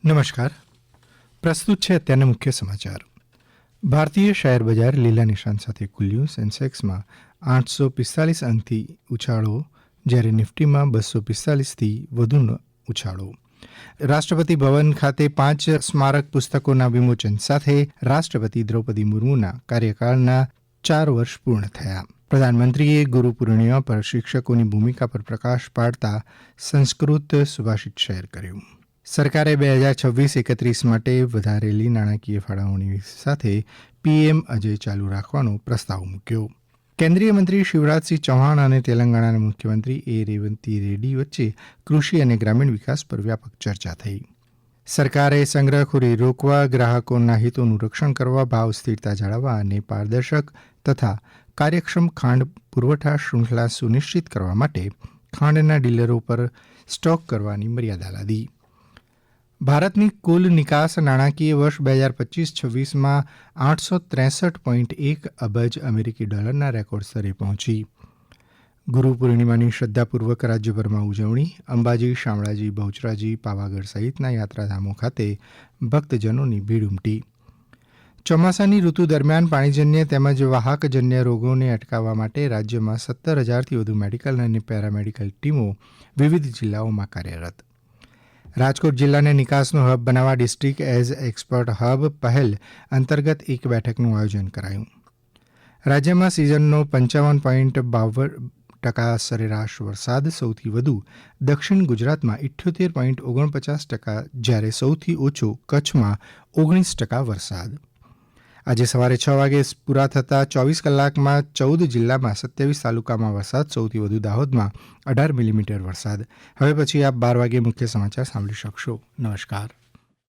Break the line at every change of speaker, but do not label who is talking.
નમસ્કાર. પ્રસ્તુત છે અત્યારના મુખ્ય સમાચાર. ભારતીય શેર બજાર લીલા નિશાન સાથે ખુલ્યું. સેન્સેક્સમાં 845 અંકથી ઉછાળો, જ્યારે નિફ્ટીમાં 245થી વધુનો ઉછાળો. રાષ્ટ્રપતિ ભવન ખાતે 5 સ્મારક પુસ્તકોના વિમોચન સાથે રાષ્ટ્રપતિ દ્રૌપદી મુર્મુના કાર્યકાળના 4 વર્ષ પૂર્ણ થયા. પ્રધાનમંત્રીએ ગુરુ પૂર્ણિમા પર શિક્ષકોની ભૂમિકા પર પ્રકાશ પાડતા સંસ્કૃત સુભાષિત શેર કર્યું. સરકારે 2026-31 માટે વધારેલી નાણાકીય ફાળવણી સાથે પીએમ અજય ચાલુ રાખવાનો પ્રસ્તાવ મૂક્યો. કેન્દ્રીય મંત્રી શિવરાજસિંહ ચૌહાણ અને તેલંગાણાના મુખ્યમંત્રી રેવંત રેડ્ડી વચ્ચે કૃષિ અને ગ્રામીણ વિકાસ પર વ્યાપક ચર્ચા થઈ. સરકારે સંગ્રહખોરી રોકવા, ગ્રાહકોના હિતોનું રક્ષણ કરવા, ભાવ સ્થિરતા જાળવવા અને પારદર્શક તથા કાર્યક્ષમ ખાંડ પુરવઠા શૃંખલા સુનિશ્ચિત કરવા માટે ખાંડના ડીલરો પર સ્ટોક કરવાની મર્યાદા લાદી. ભારતની કુલ નિકાસ નાણાકીય વર્ષ 2025-26માં 863.1 અબજ અમેરિકી ડોલરના રેકોર્ડ સ્તરે પહોંચી. ગુરુ પૂર્ણિમાની શ્રદ્ધાપૂર્વક રાજ્યભરમાં ઉજવણી. અંબાજી, શામળાજી, બહુચરાજી, પાવાગઢ સહિતના યાત્રાધામો ખાતે ભક્તજનોની ભીડ ઉમટી. ચોમાસાની ઋતુ દરમિયાન પાણીજન્ય તેમજ વાહકજન્ય રોગોને અટકાવવા માટે રાજ્યમાં 17,000થી વધુ મેડિકલ અને પેરામેડિકલ ટીમો વિવિધ જિલ્લાઓમાં કાર્યરત. રાજકોટ જિલ્લાને નિકાસનો હબ બનાવવા ડિસ્ટ્રિક્ટ એઝ એક્સપર્ટ હબ પહેલ અંતર્ગત એક બેઠકનું આયોજન કરાયું. રાજ્યમાં સિઝનનો 55.52% સરેરાશ વરસાદ. સૌથી વધુ દક્ષિણ ગુજરાતમાં 78.49%, જ્યારે સૌથી ઓછો કચ્છમાં 19% વરસાદ. આજે સવારે 6 વાગે પૂરા થતા 24 કલાકમાં 14 જિલ્લામાં 27 તાલુકામાં વરસાદ. સૌથી વધુ દાહોદમાં 18 મિલીમીટર વરસાદ. હવે પછી આપ 12 વાગે મુખ્ય સમાચાર સાંભળી શકશો. નમસ્કાર.